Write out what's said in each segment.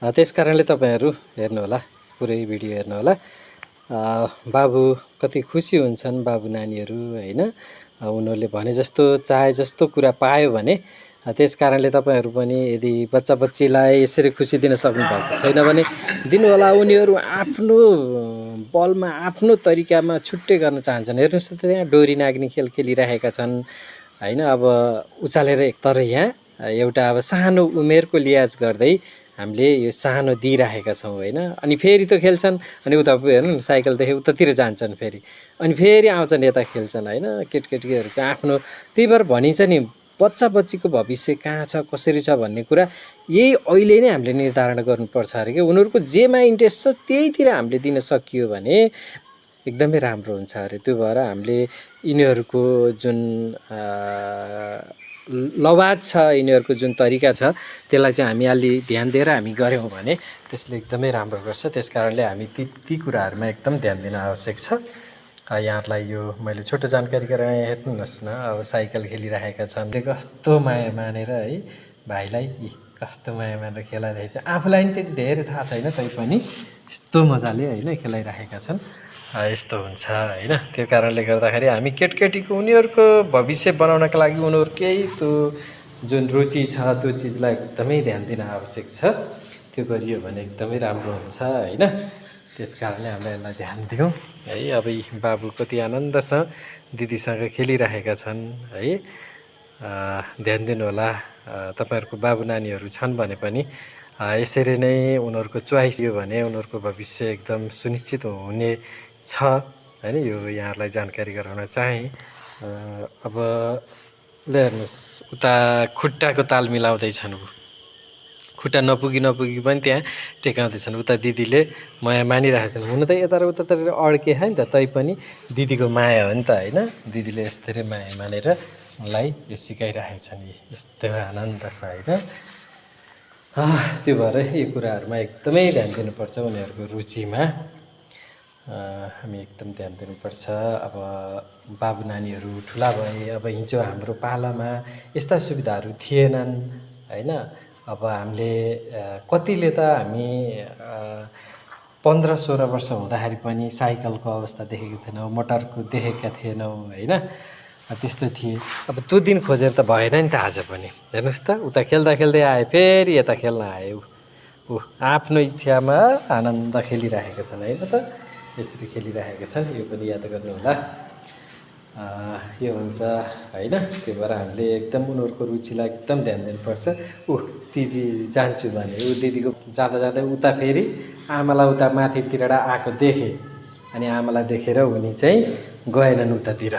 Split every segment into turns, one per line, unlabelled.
त्यसकारणले तपाईहरु हेर्नु होला, पुरै भिडियो हेर्नु होला। बाबु कति खुसी हुन्छन् बाबु नानीहरु हैन, उनीहरुले भने जस्तो चाहे जस्तो कुरा पायो भने त्यसकारणले तपाईहरु पनि यदि बच्चा बच्चीलाई यसरी खुसी दिन सक्नु भएको छैन भने दिनु होला। उनीहरु आफ्नो बलमा आफ्नो तरिकामा छुट्टै गर्न चाहन्छन्। हेर्नुस् त त्यहाँ डोरी नाग्ने खेल खेलिरहेका छन् हैन। अब उचालेर तर यहाँ एउटा अब सानो उमेरको लिहाज गर्दै हामीले यो सानो दिइराखेका छौं हैन। अनि फेरि त खेल्छन्, अनि उता हेर्नु साइकल देखे उतातिर जान्छन्, फेरि अनि फेरि आउँछन् यता खेल्छन् हैन। केटकेटीहरुको आफ्नो त्यही भएर भनिन्छ नि, बच्चा बच्चीको भविष्य कहाँ छ कसरी छ भन्ने कुरा यही अहिले नै हामीले निर्धारण गर्नुपर्छ अरे के। उनीहरुको जेमा इन्ट्रेस्ट छ त्यहीतिर हामीले दिन सकियो भने एकदमै राम्रो हुन्छ अरे। त्यो भएर हामीले यिनीहरुको जुन लवाज छ, यिनीहरुको जुन तरिका छ त्यसलाई चाहिँ हामी अलि ध्यान दिएर हामी गर्यौं भने त्यसले एकदमै राम्रो गर्छ। त्यसकारणले हामी ती कुराहरुमा एकदम ध्यान दिन आवश्यक छ। यहाँहरुलाई यो मैले छोटो जानकारी गराएँ। हेर्नुस् न, अब साइकल खेलिरहेका छन्। कस्तो माया मानेर है भाइलाई, कस्तो माया मानेर खेलाइरहेछ। आफूलाई नि त्यति धेरै थाहा छैन तैपनि यस्तो मजाले हैन खेलाइरहेका छन्। यस्तो हुन्छ हैन। त्यो कारणले गर्दाखेरि हामी केटकेटीको उनीहरुको भविष्य बनाउनका लागि उनीहरु केही त्यो जुन रुचि छ त्यो चीजलाई एकदमै ध्यान दिन आवश्यक छ। त्यो गरियो भने एकदमै राम्रो हुन्छ हैन। त्यसकारणले हामीले यसलाई ध्यान दियौं है। अब यी बाबु कति आनन्दसँग दिदीसँग खेलिरहेका छन् है। ध्यान दिनु होला। तपाईहरुको बाबु नानीहरु छन् भने पनि यसरी नै उनीहरुको चोइस हो भने उनीहरुको भविष्य एकदम सुनिश्चित हुने छ हैन। यो यहाँहरुलाई जानकारी गराउन चाहे। अब ल हेर्नुस्, उता खुट्टाको ताल मिलाउँदै छन्। खुट्टा नपुगी पनि त्यहाँ टेकाउँदैछन्। उता दिदीले माया मानिरहेछन्। हुन त यता र उतातिर अड्के है नि त, तैपनि दिदीको माया हो नि त हैन। दिदीले यसरी माया मानेर मलाई यो सिकाइरहेछन्। यस्तो आनन्द छ हैन। त्यो भएर यो कुराहरुमा एकदमै ध्यान दिनुपर्छ। उनीहरुको रुचिमा हामी एकदम ध्यान दिनुपर्छ। अब बाबु नानीहरु ठुला भए, अब हिजो हाम्रो पालामा यस्ता सुविधाहरु थिएनन् हैन। अब हामीले कतिले त हामी 15-16 वर्ष हुँदाखेरि पनि साइकलको अवस्था देखेको थिएनौं, मोटरको देखेका थिएनौं हैन। त्यस्तो थिए। अब त्यो दिन खोजेर त भएन नि त आज पनि। हेर्नुस् त, उता खेल्दा खेल्दै आए, फेरि यता खेल्न आए। आफ्नो इच्छामा आनन्द खेलिरहेका छन् हैन त। यसरी खेलिरहेका छन्, यो पनि याद गर्नु होला। यो हुन्छ हैन। त्यो भएर हामीले एकदम उनीहरुको रुचिलाई एकदम ध्यान दिनुपर्छ। दिदी जान्छु भने दिदीको जाँदा जाँदै उता फेरि आमालाई उता माथितिरबाट आएको देखे, अनि आमालाई देखेर उनी चाहिँ गएनन् उतातिर।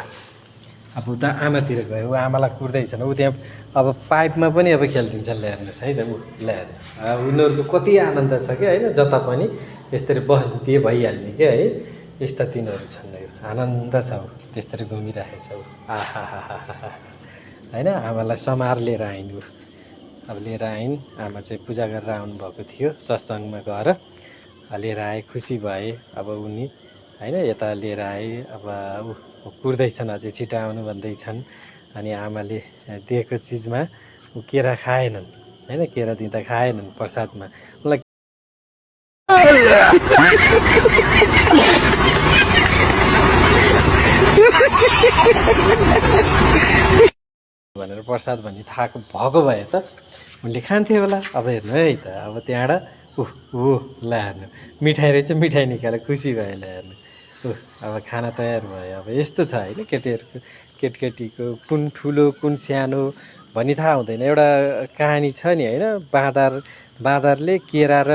अब उता आमातिर गयो, आमालाई कुर्दैछन्। त्यहाँ अब पाइपमा पनि अब खेलिदिन्छन्। ल हेर्नुस् है त, ल हेर्नु उनीहरुको कति आनन्द छ के हैन। जता पनि यसरी बस्दिए भइहाल्ने के है। यस्ता तिनीहरु छन्। यो आनन्द छ त्यसरी घुमिरहेछ आहाहाहा हैन। आमालाई समार लिएर आइन्। अब लिएर आइन्। आमा चाहिँ पूजा गरेर आउनु भएको थियो सत्संगमा गएर, लिएर आए, खुसी भए। अब उनी हैन यता लिएर आए। अब कुर्दैछन्, अझै छिटो आउनु भन्दैछन्। अनि आमाले दिएको चिजमा केरा खाएनन् हैन। केरा दिँदा खाएनन् प्रसादमा। मलाई भनेर प्रसाद भन्ने थाहा भएको भए त उनले खान्थे होला। अब हेर्नु है त, अब त्यहाँबाट ल हेर्नु मिठाई रहेछ, मिठाई निकालेर खुसी भयो। ल हेर्नु अब खाना तयार भयो। अब यस्तो छ हैन। केटीको कुन ठुलो कुन सानो भनी थाहा हुँदैन। एउटा कहानी छ नि हैन। बाँदरले केरा र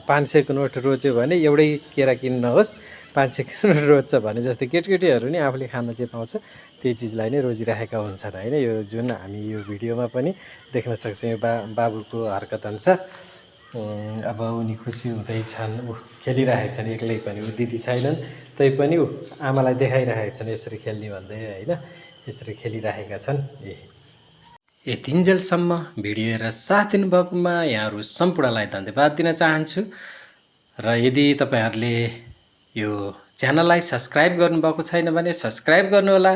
500 को नोट रोज्यो भने एउटै केरा किन्नुहोस्, 500 को नोट रोज्छ भने जस्तै केटीहरु नि आफूले खान जे पाउँछ त्यही चिजलाई नै रोजिरहेका हुन्छन् हैन। यो जुन हामी यो भिडियोमा पनि देख्न सक्छौं। यो बाबुको हरकत अनुसार अब उनी खुसी हुँदैछन्, खेलिरहेछन् एक्लै पनि। दिदी छैनन् तैपनि आमालाई देखाइरहेछन् यसरी खेल्ने भन्दै हैन। यसरी खेलिरहेका छन्। यतिन्जेलसम्म भिडियो हेरेर साथ दिनुभएकोमा यहाँहरु सम्पूर्णलाई धन्यवाद दिन चाहन्छु। र यदि तपाईहरुले यो च्यानललाई सब्स्क्राइब गर्नुभएको छैन भने सब्स्क्राइब गर्नुहोला,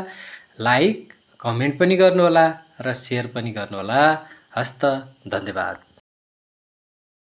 लाइक कमेन्ट पनि गर्नुहोला र शेयर पनि गर्नुहोला। हस्त धन्यवाद।